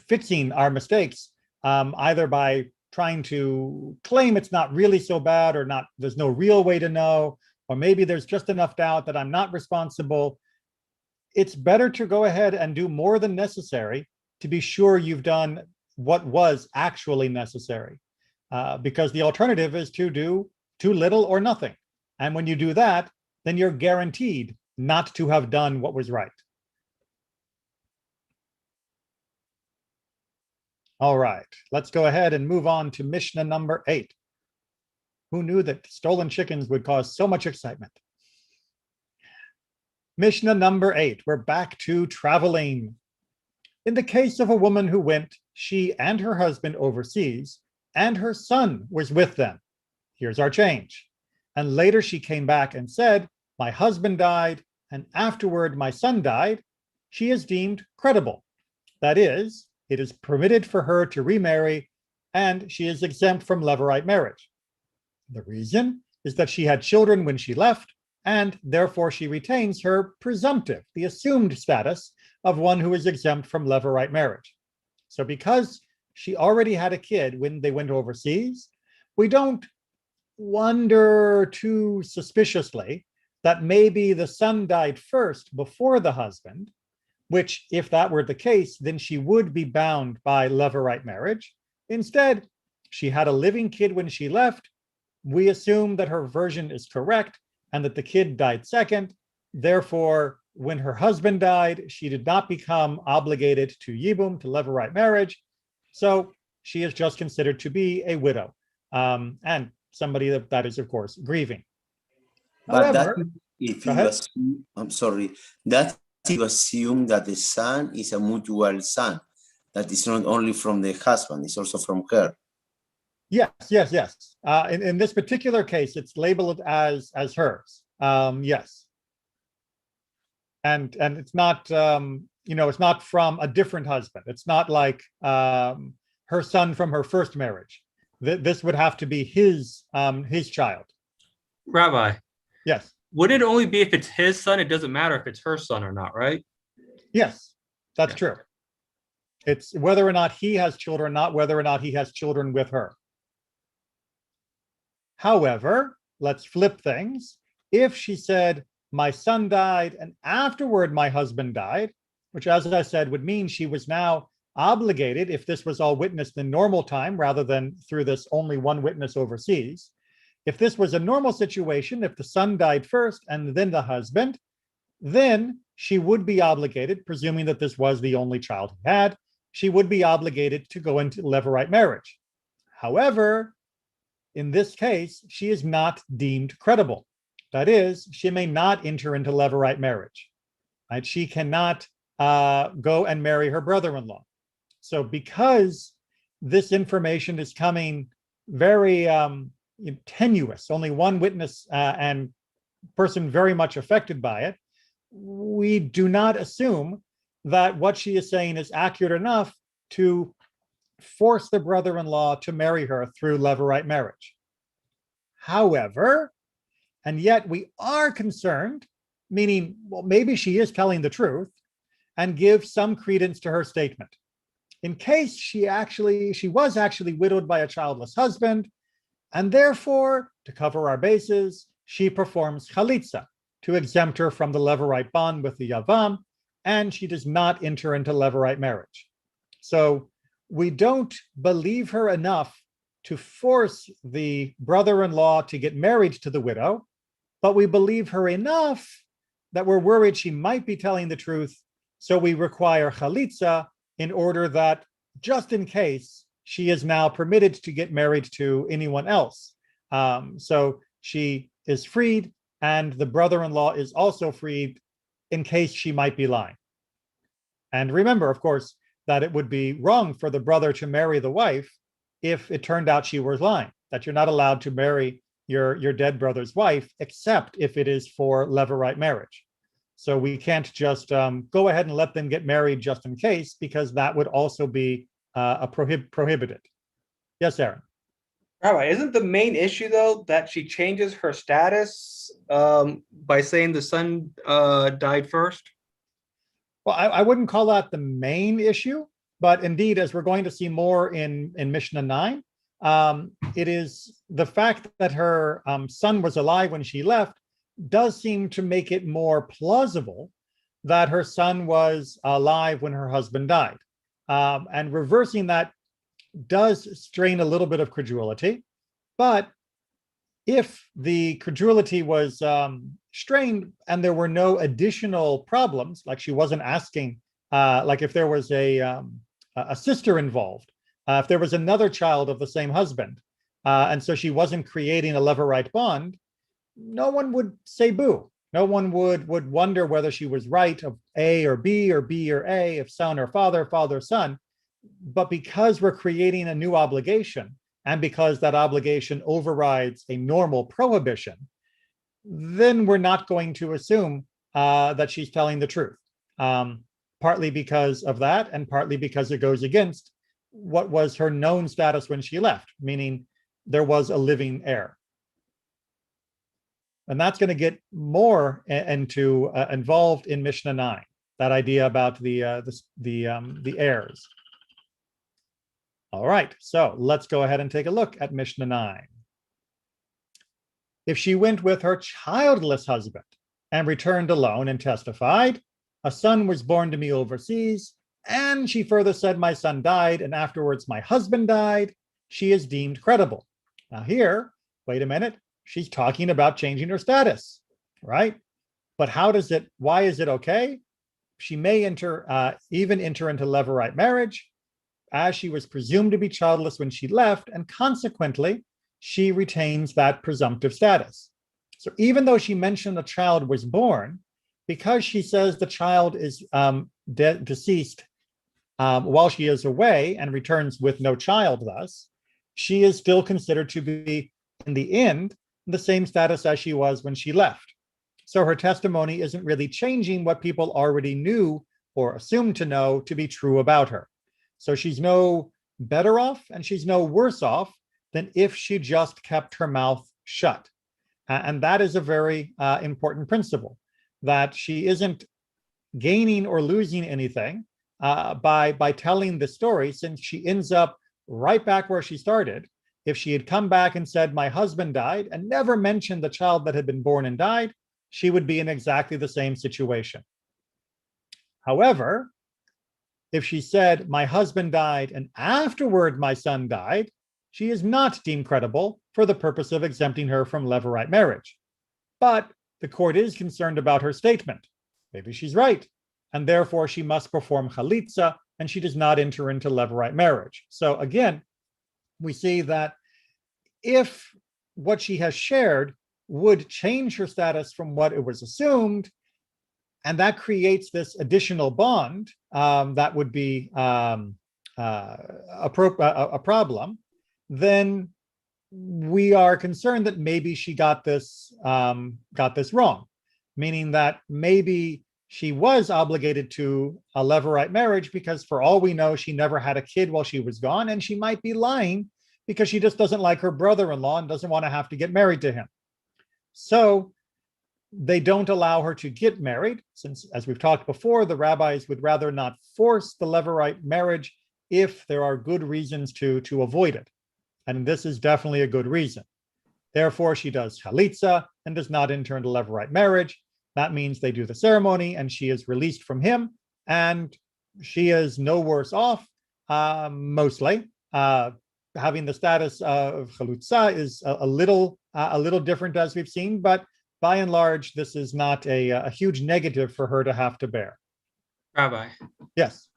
fixing our mistakes, either by trying to claim it's not really so bad, or not, there's no real way to know, or maybe there's just enough doubt that I'm not responsible. It's better to go ahead and do more than necessary to be sure you've done what was actually necessary. because the alternative is to do too little or nothing. And when you do that, then you're guaranteed not to have done what was right. All right, let's go ahead and move on to Mishnah number 8. Who knew that stolen chickens would cause so much excitement? Mishnah number 8, we're back to traveling. In the case of a woman who went, she and her husband overseas, and her son was with them. Here's our change. And later she came back and said, my husband died, and afterward my son died. She is deemed credible. That is, it is permitted for her to remarry, and she is exempt from levirate marriage. The reason is that she had children when she left, and therefore she retains her presumptive, the assumed status of one who is exempt from levirate marriage. So because she already had a kid when they went overseas, we don't wonder too suspiciously that maybe the son died first before the husband, which if that were the case, then she would be bound by levirate marriage. Instead, she had a living kid when she left. We assume that her version is correct and that the kid died second. Therefore, when her husband died, she did not become obligated to yibum, to levirate marriage. So she is just considered to be a widow, and somebody that is, of course, grieving. But However, that if go you ahead. assume, I'm sorry, that you assume that the son is a mutual son, that is not only from the husband, it's also from her. Yes. In this particular case, it's labeled as hers. Yes, and it's not it's not from a different husband. It's not like her son from her first marriage. This would have to be his child. Rabbi, Yes. would it only be if it's his son? It doesn't matter if it's her son or not, right? Yes, that's Yeah. true. It's whether or not he has children, not whether or not he has children with her. However, let's flip things. If she said, my son died and afterward my husband died, which, as I said, would mean she was now obligated, if this was all witnessed in normal time rather than through this only one witness overseas. If this was a normal situation, if the son died first and then the husband, then she would be obligated, presuming that this was the only child he had, she would be obligated to go into levirate marriage. However, in this case, she is not deemed credible. That is, she may not enter into levirate marriage. Right? She cannot go and marry her brother-in-law. So because this information is coming very tenuous, only one witness and person very much affected by it, we do not assume that what she is saying is accurate enough to force the brother-in-law to marry her through levirate marriage. However, and yet we are concerned, meaning, well, maybe she is telling the truth, and give some credence to her statement. In case she was actually widowed by a childless husband, and therefore, to cover our bases, she performs chalitza to exempt her from the levirate bond with the yavam, and she does not enter into levirate marriage. So we don't believe her enough to force the brother-in-law to get married to the widow, but we believe her enough that we're worried she might be telling the truth, so we require chalitza in order that, just in case, she is now permitted to get married to anyone else. So she is freed, and the brother-in-law is also freed in case she might be lying. And remember, of course, that it would be wrong for the brother to marry the wife if it turned out she was lying, that you're not allowed to marry your dead brother's wife, except if it is for levirate marriage. So we can't just go ahead and let them get married just in case, because that would also be prohibited. Yes, Aaron. Rabbi, isn't the main issue though that she changes her status by saying the son died first? Well, I wouldn't call that the main issue, but indeed, as we're going to see more in Mishnah 9, it is the fact that her son was alive when she left does seem to make it more plausible that her son was alive when her husband died. And reversing that does strain a little bit of credulity. But if the credulity was strained and there were no additional problems, like she wasn't asking, like if there was a sister involved, if there was another child of the same husband, and so she wasn't creating a levirate bond, no one would say boo. No one would wonder whether she was right of A or B or B or A, if son or father, father, son. But because we're creating a new obligation, and because that obligation overrides a normal prohibition, then we're not going to assume that she's telling the truth. Partly because of that, and partly because it goes against what was her known status when she left, meaning there was a living heir. And that's going to get more into involved in Mishnah 9, that idea about the heirs. All right, so let's go ahead and take a look at Mishnah 9. If she went with her childless husband and returned alone and testified, a son was born to me overseas, and she further said, my son died, and afterwards my husband died, she is deemed credible. Now here, wait a minute, she's talking about changing her status, right? But why is it okay? She may even enter into levirate marriage, as she was presumed to be childless when she left, and consequently, she retains that presumptive status. So even though she mentioned the child was born, because she says the child is deceased while she is away and returns with no child thus, she is still considered to be, in the end, the same status as she was when she left. So her testimony isn't really changing what people already knew or assumed to know to be true about her. So she's no better off and she's no worse off than if she just kept her mouth shut. And that is a very important principle, that she isn't gaining or losing anything by telling the story, since she ends up right back where she started. If she had come back and said, my husband died, and never mentioned the child that had been born and died, she would be in exactly the same situation. However, if she said, my husband died, and afterward my son died, she is not deemed credible for the purpose of exempting her from levirate marriage. But the court is concerned about her statement. Maybe she's right, and therefore she must perform chalitza, and she does not enter into levirate marriage. So again, we see that if what she has shared would change her status from what it was assumed, and that creates this additional bond, that would be a problem, then we are concerned that maybe she got this wrong, meaning that maybe she was obligated to a levirate marriage because, for all we know, she never had a kid while she was gone, and she might be lying because she just doesn't like her brother-in-law and doesn't want to have to get married to him. So they don't allow her to get married, since, as we've talked before, the rabbis would rather not force the levirate marriage if there are good reasons to avoid it. And this is definitely a good reason. Therefore, she does chalitza and does not enter into levirate marriage. That means they do the ceremony and she is released from him, and she is no worse off, mostly. Having the status of chalutza is a little different, as we've seen, but by and large, this is not a huge negative for her to have to bear. Rabbi. Yes.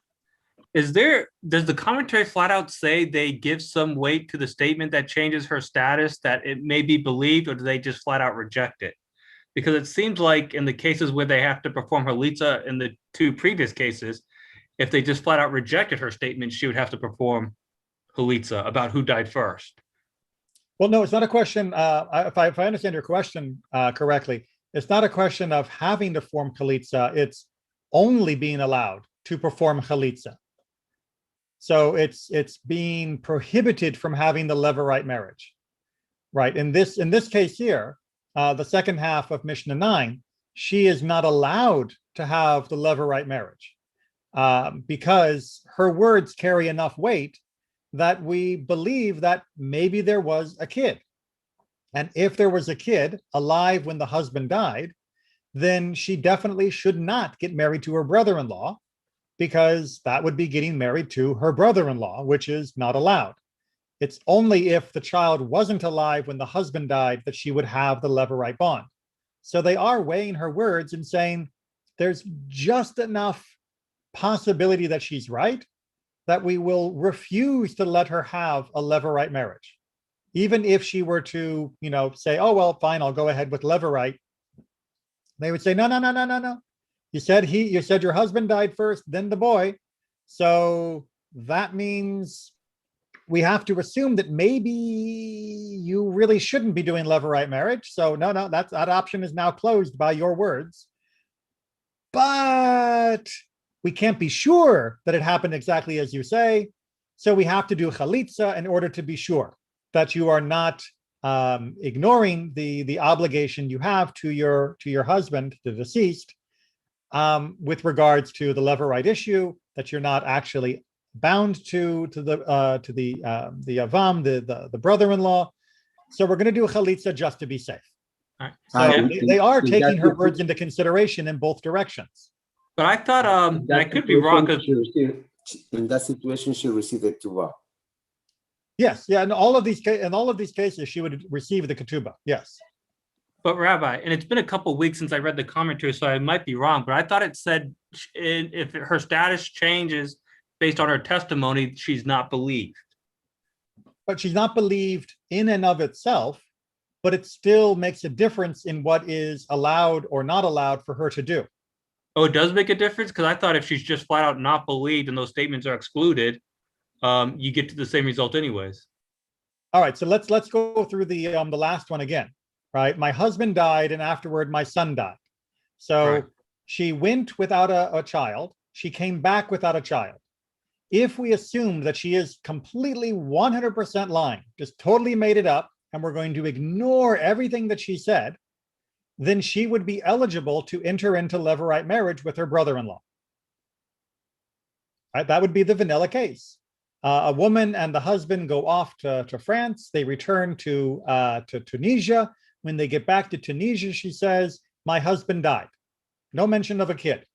Does the commentary flat out say they give some weight to the statement that changes her status, that it may be believed, or do they just flat out reject it? Because it seems like in the cases where they have to perform chalitza in the two previous cases, if they just flat out rejected her statement, she would have to perform chalitza about who died first. Well, no, it's not a question. If I understand your question correctly, it's not a question of having to perform chalitza. It's only being allowed to perform chalitza. So it's being prohibited from having the levirate marriage, right? In this case here, the second half of Mishnah 9, she is not allowed to have the levirate marriage because her words carry enough weight that we believe that maybe there was a kid. And if there was a kid alive when the husband died, then she definitely should not get married to her brother-in-law, because that would be getting married to her brother-in-law, which is not allowed. It's only if the child wasn't alive when the husband died that she would have the levirate bond. So they are weighing her words and saying there's just enough possibility that she's right that we will refuse to let her have a levirate marriage. Even if she were to, say, oh, well, fine, I'll go ahead with levirate. They would say, no. You said your husband died first, then the boy. So that means we have to assume that maybe you really shouldn't be doing levirate marriage. So no, that option is now closed by your words. But we can't be sure that it happened exactly as you say. So we have to do chalitza in order to be sure that you are not ignoring the obligation you have to your husband, the deceased, with regards to the levirate issue, that you're not actually bound to the Yavam, the brother-in-law. So we're going to do chalitza just to be safe. All right. So they are taking her words into consideration in both directions. But I thought, I could be wrong. In that situation, she received the tuba. Yes, yeah, in all of these cases, she would receive the ketubah. Yes. But Rabbi, and it's been a couple of weeks since I read the commentary, so I might be wrong, but I thought it said if her status changes based on her testimony, she's not believed. But she's not believed in and of itself, but it still makes a difference in what is allowed or not allowed for her to do. Oh, it does make a difference? Because I thought if she's just flat out not believed and those statements are excluded, you get to the same result anyways. All right, so let's go through the last one again. Right, my husband died, and afterward my son died. So right. She went without a child. She came back without a child. If we assume that she is completely 100% lying, just totally made it up, and we're going to ignore everything that she said, then she would be eligible to enter into levirate marriage with her brother-in-law. Right, that would be the vanilla case. A woman and the husband go off to France. They return to Tunisia. When they get back to Tunisia, she says, my husband died. No mention of a kid.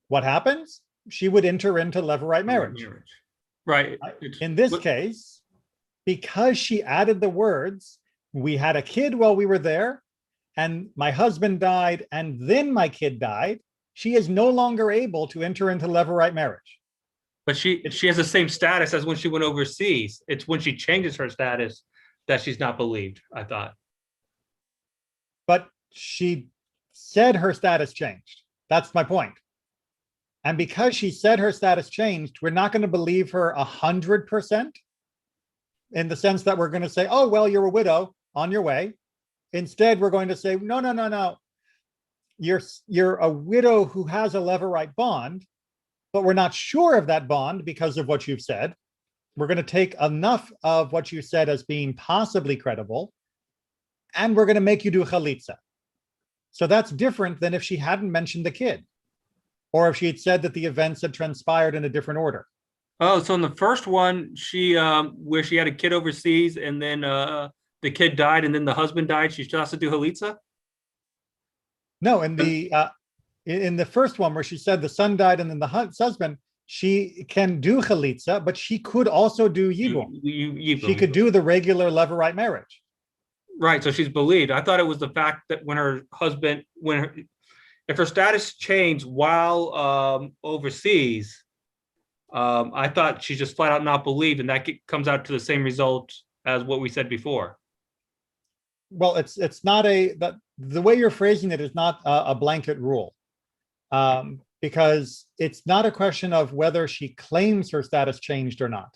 What happens? She would enter into levirate marriage. Right. In this case, because she added the words, we had a kid while we were there, and my husband died, and then my kid died, she is no longer able to enter into levirate marriage. But she has the same status as when she went overseas. It's when she changes her status that she's not believed, I thought. But she said her status changed. That's my point. And because she said her status changed, we're not going to believe her 100% in the sense that we're going to say, oh, well, you're a widow on your way. Instead, we're going to say, no. You're a widow who has a levirate bond, but we're not sure of that bond because of what you've said. We're going to take enough of what you said as being possibly credible, and we're going to make you do chalitza. So that's different than if she hadn't mentioned the kid, or if she had said that the events had transpired in a different order. Oh, so in the first one, she where she had a kid overseas, and then the kid died, and then the husband died, she still has to do chalitza? No, in the first one where she said the son died and then the husband, she can do chalitza, but she could also do yibum. She could do the regular levirate marriage. Right, so she's believed. I thought it was the fact that when her husband, if her status changed while overseas, I thought she's just flat out not believed, and that comes out to the same result as what we said before. Well, it's not the way you're phrasing it is not a blanket rule, because it's not a question of whether she claims her status changed or not.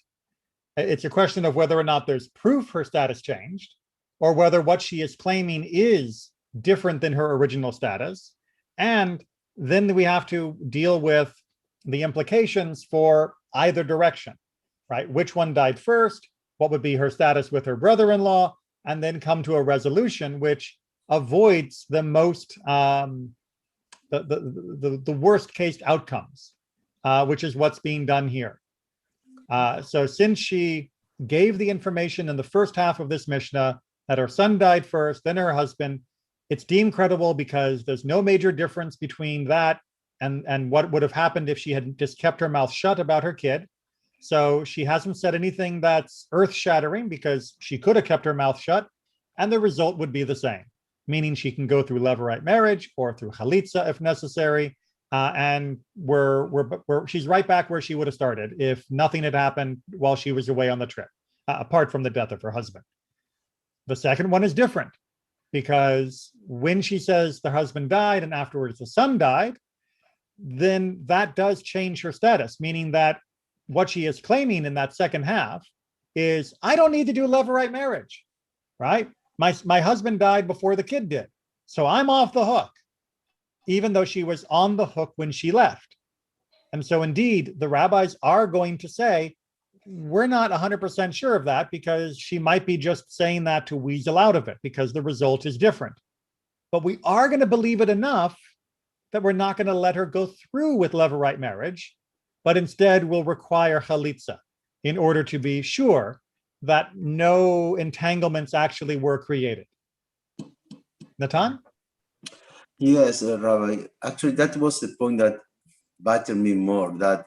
It's a question of whether or not there's proof her status changed, or whether what she is claiming is different than her original status. And then we have to deal with the implications for either direction, right? Which one died first? What would be her status with her brother-in-law? And then come to a resolution which avoids the most, the worst case outcomes, which is what's being done here. So since she gave the information in the first half of this Mishnah that her son died first, then her husband, it's deemed credible because there's no major difference between that and what would have happened if she had just kept her mouth shut about her kid. So she hasn't said anything that's earth-shattering because she could have kept her mouth shut, and the result would be the same, meaning she can go through levirate marriage or through chalitza if necessary, and she's right back where she would have started if nothing had happened while she was away on the trip, apart from the death of her husband. The second one is different because when she says the husband died and afterwards the son died, then that does change her status, meaning that what she is claiming in that second half is, I don't need to do levirate marriage, right? My husband died before the kid did, so I'm off the hook, even though she was on the hook when she left. And so indeed, the rabbis are going to say, we're not 100% sure of that because she might be just saying that to weasel out of it because the result is different. But we are going to believe it enough that we're not going to let her go through with levirate marriage, but instead will require chalitza in order to be sure that no entanglements actually were created. Natan? Yes, Rabbi. Actually, that was the point that bothered me more, that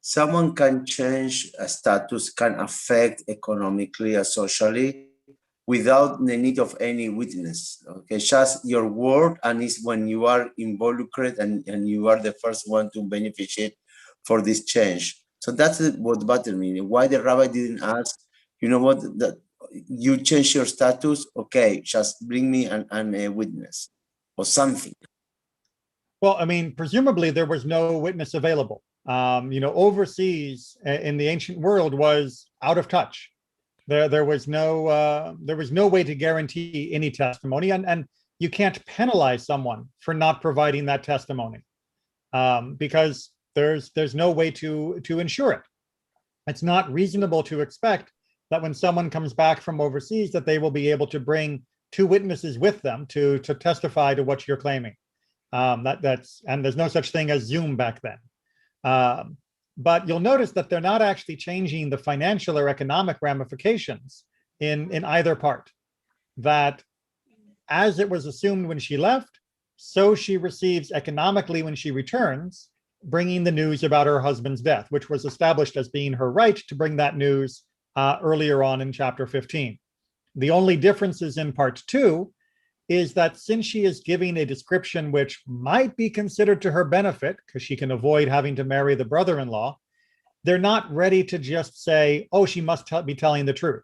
someone can change a status, can affect economically or socially without the need of any witness. Okay, just your word, and it's when you are involucrated and you are the first one to benefit for this change. So that's what bothered me. Why the rabbi didn't ask, you know what, that you change your status, okay, just bring me a witness or something. Well, I mean, presumably there was no witness available. Overseas in the ancient world was out of touch. There was no way to guarantee any testimony, and you can't penalize someone for not providing that testimony because there's no way to ensure it. It's not reasonable to expect that when someone comes back from overseas that they will be able to bring two witnesses with them to testify to what you're claiming. And there's no such thing as Zoom back then. But you'll notice that they're not actually changing the financial or economic ramifications in either part. That as it was assumed when she left, so she receives economically when she returns, bringing the news about her husband's death, which was established as being her right to bring that news earlier on in chapter 15. The only differences in part 2 is that since she is giving a description which might be considered to her benefit, because she can avoid having to marry the brother-in-law, they're not ready to just say, oh, she must be telling the truth.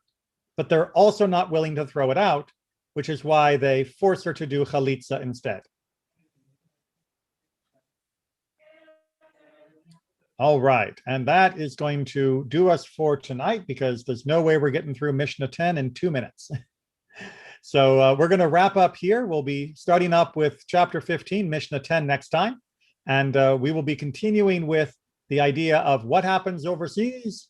But they're also not willing to throw it out, which is why they force her to do chalitza instead. All right, and that is going to do us for tonight because there's no way we're getting through Mishnah 10 in 2 minutes. So we're going to wrap up here. We'll be starting up with chapter 15, Mishnah 10 next time. And we will be continuing with the idea of what happens overseas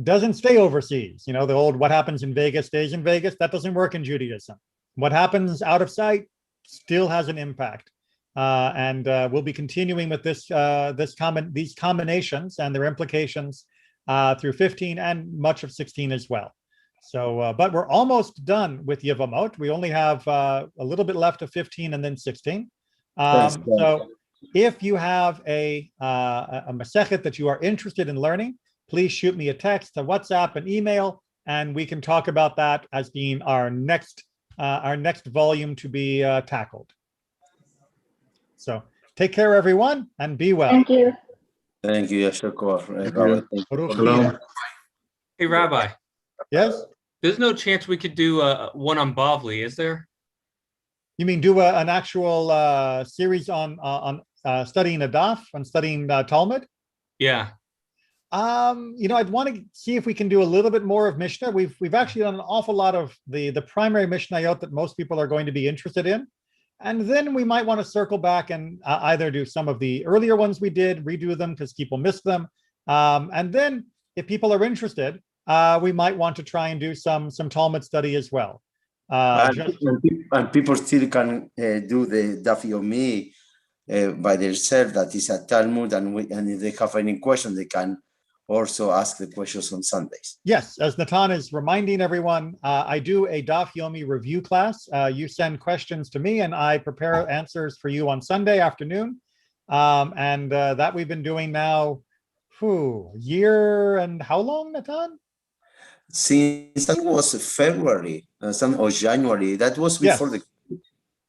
doesn't stay overseas. The old what happens in Vegas stays in Vegas. That doesn't work in Judaism. What happens out of sight still has an impact. And we'll be continuing with these combinations and their implications through 15 and much of 16 as well. So, but we're almost done with Yevamot. We only have a little bit left of 15 and then 16. So if you have a Masechet that you are interested in learning, please shoot me a text, a WhatsApp, an email, and we can talk about that as being our next volume to be tackled. So take care, everyone, and be well. Thank you. Thank you, Yashar Koach. Hello. Hey, Rabbi. Yes? There's no chance we could do one on Bavli, is there? You mean do an actual series on studying a daf, on studying Talmud? Yeah. I'd want to see if we can do a little bit more of Mishnah. We've actually done an awful lot of the primary Mishnayot that most people are going to be interested in. And then we might want to circle back and either do some of the earlier ones we did, redo them because people missed them. And then if people are interested, we might want to try and do some Talmud study as well. And people still can do the Daf Yomi by themselves. That is a Talmud, and if they have any question, they can also ask the questions on Sundays. Yes, as Natan is reminding everyone, I do a Daf Yomi review class. You send questions to me, and I prepare answers for you on Sunday afternoon. And that we've been doing now, year and how long, Natan? Since that was February, or January, that was before Yes.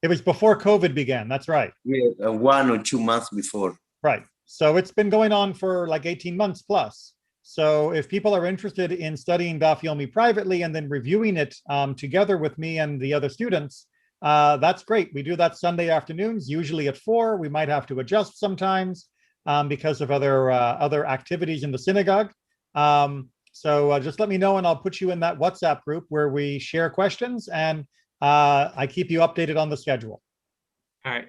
It was before COVID began. That's right. 1 or 2 months before. Right. So it's been going on for like 18 months plus. So if people are interested in studying Daf Yomi privately and then reviewing it together with me and the other students, that's great. We do that Sunday afternoons, usually at 4. We might have to adjust sometimes because of other activities in the synagogue. So just let me know and I'll put you in that WhatsApp group where we share questions and I keep you updated on the schedule. All right.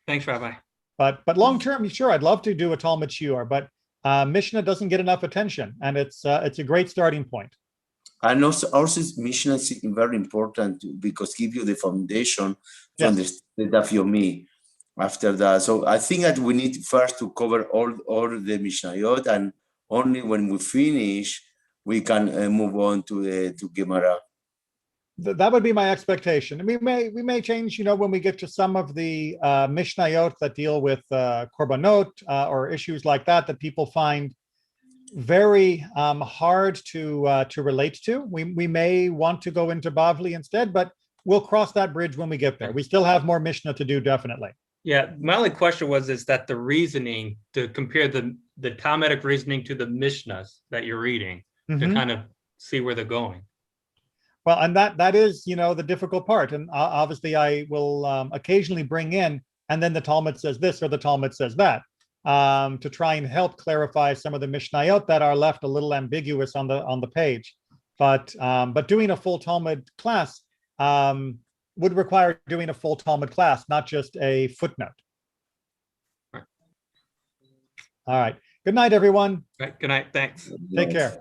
Thanks, Rabbi. But long term, sure, I'd love to do a Talmud Shiur, but Mishnah doesn't get enough attention, and it's a great starting point. And also Mishnah is very important because give you the foundation to understand the Daf Yomi after that. So I think that we need first to cover all the Mishnayot, and only when we finish, we can move on to Gemara. That would be my expectation. And we may change, when we get to some of the Mishnayot that deal with korbanot or issues like that people find very hard to relate to. We may want to go into Bavli instead, but we'll cross that bridge when we get there. We still have more Mishnah to do, definitely. Yeah, my only question is that the reasoning to compare the Talmudic reasoning to the Mishnahs that you're reading to kind of see where they're going. Well, and that is, the difficult part. And obviously I will occasionally bring in, and then the Talmud says this or the Talmud says that, to try and help clarify some of the Mishnayot that are left a little ambiguous on the page. But doing a full Talmud class would require doing a full Talmud class, not just a footnote. All right. Good night, everyone. Right. Good night. Thanks. Take care.